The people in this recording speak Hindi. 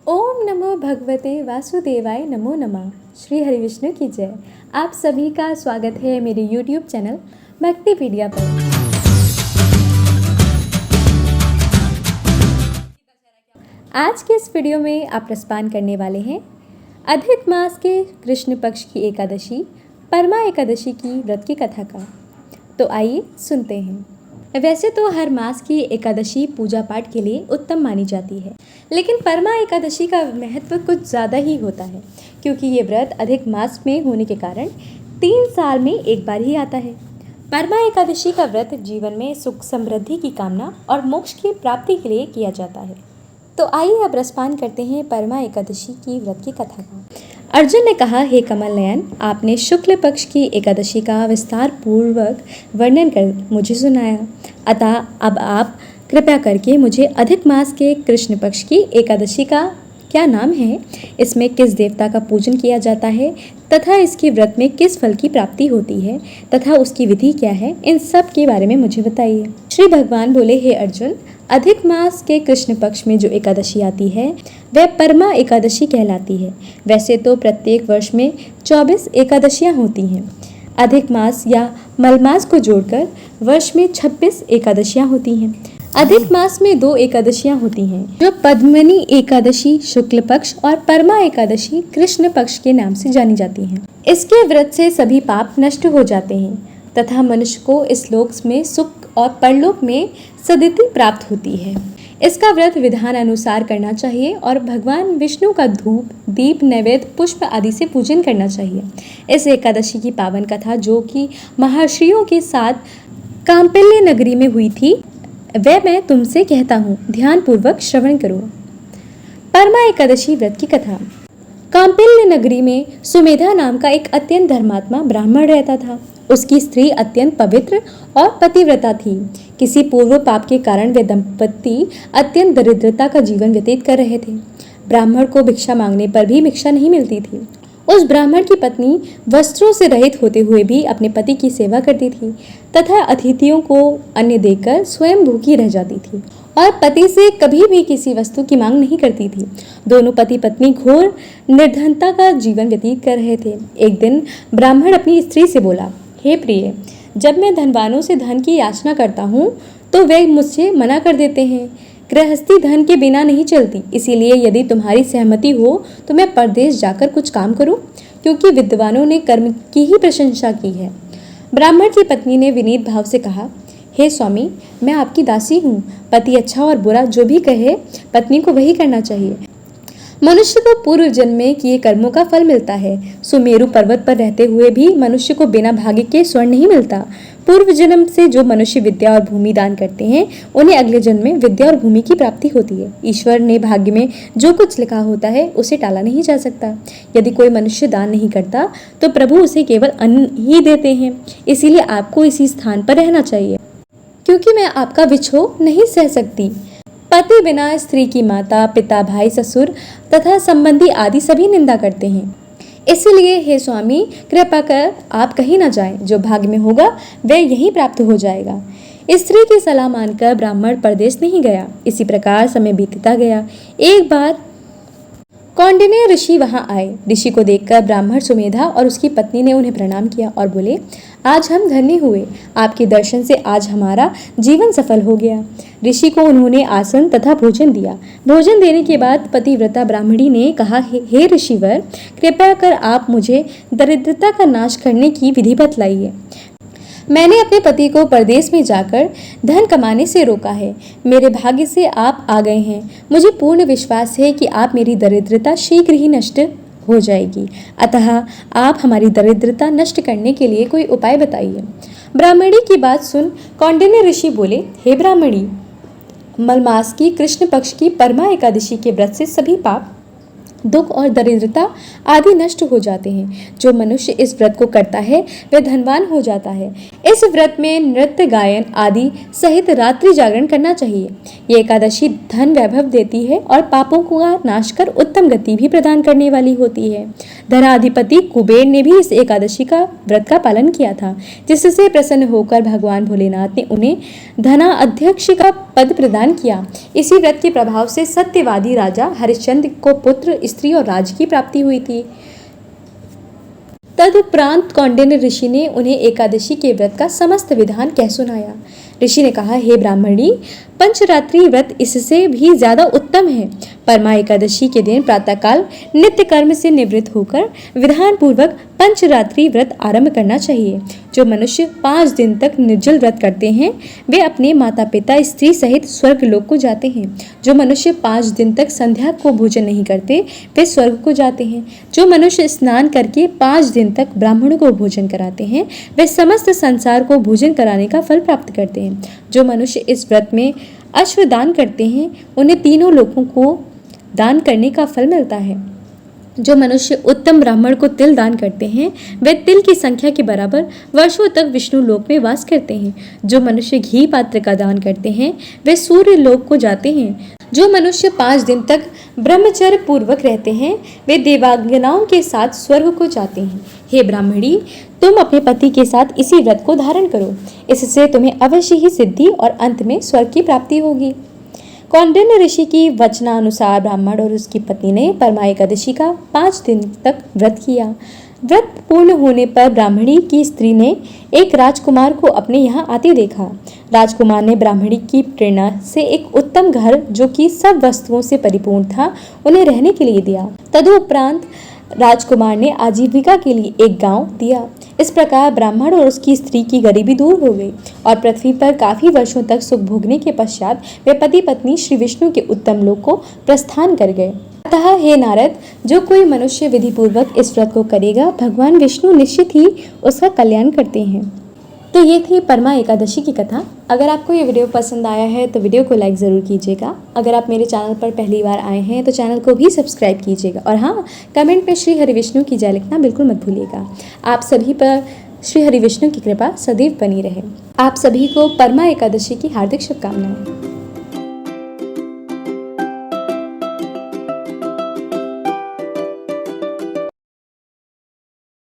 ओम नमो भगवते वासुदेवाय नमो नमः। श्री हरि विष्णु की जय। आप सभी का स्वागत है मेरे यूट्यूब चैनल भक्तिपीडिया पर। आज के इस वीडियो में आप रसपान करने वाले हैं अधिक मास के कृष्ण पक्ष की एकादशी परमा एकादशी की व्रत की कथा का। तो आइए सुनते हैं। वैसे तो हर मास की एकादशी पूजा पाठ के लिए उत्तम मानी जाती है, लेकिन परमा एकादशी का महत्व कुछ ज़्यादा ही होता है, क्योंकि ये व्रत अधिक मास में होने के कारण 3 साल में एक बार ही आता है। परमा एकादशी का व्रत जीवन में सुख समृद्धि की कामना और मोक्ष की प्राप्ति के लिए किया जाता है। तो आइए अब रसपान करते हैं परमा एकादशी की व्रत की कथा का। अर्जुन ने कहा, हे कमल नयन, आपने शुक्ल पक्ष की एकादशी का विस्तार पूर्वक वर्णन कर मुझे सुनाया, अतः अब आप कृपया करके मुझे अधिक मास के कृष्ण पक्ष की एकादशी का क्या नाम है, इसमें किस देवता का पूजन किया जाता है तथा इसके व्रत में किस फल की प्राप्ति होती है तथा उसकी विधि क्या है, इन सब के बारे में मुझे बताइए। श्री भगवान बोले, हे अर्जुन, अधिक मास के कृष्ण पक्ष में जो एकादशी आती है वह परमा एकादशी कहलाती है। वैसे तो प्रत्येक वर्ष में 24 एकादशियां होती हैं। अधिक मास या मलमास को जोड़कर वर्ष में 26 एकादशियां होती हैं। अधिक मास में 2 एकादशियां होती हैं, जो पद्मनी एकादशी शुक्ल पक्ष और परमा एकादशी कृष्ण पक्ष के नाम से जानी जाती हैं। इसके व्रत से सभी पाप नष्ट हो जाते हैं तथा मनुष्य को इस लोक में सुख और परलोक में सद्गति प्राप्त होती है। इसका व्रत विधान अनुसार करना चाहिए और भगवान विष्णु का धूप, दीप, नैवेद्य, पुष्प आदि से पूजन करना चाहिए। इस एकादशी की पावन कथा जो कि महर्षियों के साथ कांपिल्य नगरी में हुई थी, वह मैं तुमसे कहता हूँ, ध्यान पूर्वक श्रवण करो। परमा एकादशी व्रत की कथा। कांपिल्य नगरी में सुमेधा नाम का एक अत्यंत धर्मात्मा ब्राह्मण रहता था। उसकी स्त्री अत्यंत पवित्र और पतिव्रता थी। किसी पूर्व पाप के कारण वे दंपति अत्यंत दरिद्रता का जीवन व्यतीत कर रहे थे। ब्राह्मण को भिक्षा मांगने पर भी भिक्षा नहीं मिलती थी। उस ब्राह्मण की पत्नी वस्त्रों से रहित होते हुए भी अपने पति की सेवा करती थी तथा अतिथियों को अन्न देकर स्वयं भूखी रह जाती थी और पति से कभी भी किसी वस्तु की मांग नहीं करती थी। दोनों पति पत्नी घोर निर्धनता का जीवन व्यतीत कर रहे थे। एक दिन ब्राह्मण अपनी स्त्री से बोला, हे प्रिय, जब मैं धनवानों से धन की याचना करता हूँ तो वे मुझसे मना कर देते हैं। गृहस्थी धन के बिना नहीं चलती, इसीलिए यदि तुम्हारी सहमति हो तो मैं परदेश जाकर कुछ काम करूं, क्योंकि विद्वानों ने कर्म की ही प्रशंसा की है। ब्राह्मण की पत्नी ने विनीत भाव से कहा, हे स्वामी, मैं आपकी दासी हूँ। पति अच्छा और बुरा जो भी कहे, पत्नी को वही करना चाहिए। मनुष्य को पूर्व जन्म में किए कर्मों का फल मिलता है। सुमेरु पर्वत पर रहते हुए भी मनुष्य को बिना भाग्य के स्वर्ण नहीं मिलता। पूर्व जन्म से जो मनुष्य विद्या और भूमि दान करते हैं, उन्हें अगले जन्म में विद्या और भूमि की प्राप्ति होती है। ईश्वर ने भाग्य में जो कुछ लिखा होता है उसे टाला नहीं जा सकता। यदि कोई मनुष्य दान नहीं करता तो प्रभु उसे केवल अन्न ही देते हैं। इसीलिए आपको इसी स्थान पर रहना चाहिए, क्योंकि मैं आपका विछोह नहीं सह सकती। पति बिना स्त्री की माता, पिता, भाई, ससुर तथा संबंधी आदि सभी निंदा करते हैं। इसलिए हे स्वामी, कृपा कर आप कहीं न जाएं। जो भाग्य में होगा वह यहीं प्राप्त हो जाएगा। स्त्री की सलाह मानकर ब्राह्मण परदेश नहीं गया। इसी प्रकार समय बीतता गया। एक बार कौंडिन्य ऋषि वहां आए। ऋषि को देखकर ब्राह्मण सुमेधा और उसकी पत्नी ने उन्हें प्रणाम किया और बोले, आज हम धन्य हुए। आपके दर्शन से आज हमारा जीवन सफल हो गया। ऋषि को उन्होंने आसन तथा भोजन दिया। भोजन देने के बाद पतिव्रता ब्राह्मणी ने कहा, हे ऋषिवर, कृपया कर आप मुझे दरिद्रता का नाश करने की विधि बतलाइए। मैंने अपने पति को परदेश में जाकर धन कमाने से रोका है। मेरे भाग्य से आप आ गए हैं। मुझे पूर्ण विश्वास है कि आप मेरी दरिद्रता शीघ्र ही नष्ट हो जाएगी। अतः आप हमारी दरिद्रता नष्ट करने के लिए कोई उपाय बताइए। ब्राह्मणी की बात सुन कौंडिन्य ऋषि बोले, हे ब्राह्मणी, मलमास की कृष्ण पक्ष की परमा एकादशी के व्रत से सभी पाप दुख और दरिद्रता आदि नष्ट हो जाते हैं। जो मनुष्य इस व्रत को करता है वह धनवान हो जाता है। इस व्रत में नृत्य गायन आदि सहित रात्रि जागरण करना चाहिए। ये एकादशी धन वैभव देती है और पापों का नाश कर उत्तम गति भी प्रदान करने वाली होती है। धनाधिपति कुबेर ने भी इस एकादशी का व्रत का पालन किया था, जिससे प्रसन्न होकर भगवान भोलेनाथ ने उन्हें धना अध्यक्ष का पद प्रदान किया। इसी व्रत के प्रभाव से सत्यवादी राजा हरिश्चंद्र को पुत्र, स्त्री और राज की प्राप्ति हुई थी। तदुपरांत कौंडिन्य ऋषि ने उन्हें एकादशी के व्रत का समस्त विधान कह सुनाया। ऋषि ने कहा, हे ब्राह्मणी, पंचरात्रि व्रत इससे भी ज्यादा उत्तम है। परमा एकादशी के दिन प्रातःकाल नित्य कर्म से निवृत्त होकर विधान पूर्वक पंचरात्रि व्रत आरंभ करना चाहिए। जो मनुष्य 5 दिन तक निर्जल व्रत करते हैं वे अपने माता पिता, स्त्री सहित स्वर्ग लोक को जाते हैं। जो मनुष्य 5 दिन तक संध्या को भोजन नहीं करते वे स्वर्ग को जाते हैं। जो मनुष्य स्नान करके 5 दिन तक ब्राह्मणों को भोजन कराते हैं वे समस्त संसार को भोजन कराने का फल प्राप्त करते हैं। जो मनुष्य इस व्रत में अश्वदान करते हैं उन्हें तीनों लोकों को दान करने का फल मिलता है। जो मनुष्य उत्तम ब्राह्मण को तिल दान करते हैं वे तिल की संख्या के बराबर वर्षों तक विष्णु लोक में वास करते हैं। जो मनुष्य घी पात्र का दान करते हैं वे सूर्य लोक को जाते हैं। जो मनुष्य 5 दिन तक ब्रह्मचर्य पूर्वक रहते हैं वे देवांगनाओं के साथ स्वर्ग को जाते हैं। हे ब्राह्मणी, तुम अपने पति के साथ इसी व्रत को धारण करो, इससे तुम्हें अवश्य ही सिद्धि और अंत में स्वर्ग की प्राप्ति होगी। कौंडिन्य ऋषि की वचनानुसार ब्राह्मण और उसकी पत्नी ने परमा एकादशी का 5 दिन तक व्रत किया। व्रत पूर्ण होने पर ब्राह्मणी की स्त्री ने एक राजकुमार को अपने यहाँ आते देखा। राजकुमार ने ब्राह्मणी की प्रेरणा से एक उत्तम घर जो कि सब वस्तुओं से परिपूर्ण था उन्हें रहने के लिए दिया। तदुपरांत राजकुमार ने आजीविका के लिए एक गांव दिया। इस प्रकार ब्राह्मण और उसकी स्त्री की गरीबी दूर हो गई और पृथ्वी पर काफी वर्षों तक सुख भोगने के पश्चात वे पति पत्नी श्री विष्णु के उत्तम लोक को प्रस्थान कर गए। अतः हे नारद, जो कोई मनुष्य विधि पूर्वक इस व्रत को करेगा भगवान विष्णु निश्चित ही उसका कल्याण करते हैं। तो ये थी परमा एकादशी की कथा। अगर आपको ये वीडियो पसंद आया है तो वीडियो को लाइक ज़रूर कीजिएगा। अगर आप मेरे चैनल पर पहली बार आए हैं तो चैनल को भी सब्सक्राइब कीजिएगा और हाँ, कमेंट में श्री हरि विष्णु की जय लिखना बिल्कुल मत भूलिएगा। आप सभी पर श्री हरि विष्णु की कृपा सदैव बनी रहे। आप सभी को परमा एकादशी की हार्दिक शुभकामनाएं।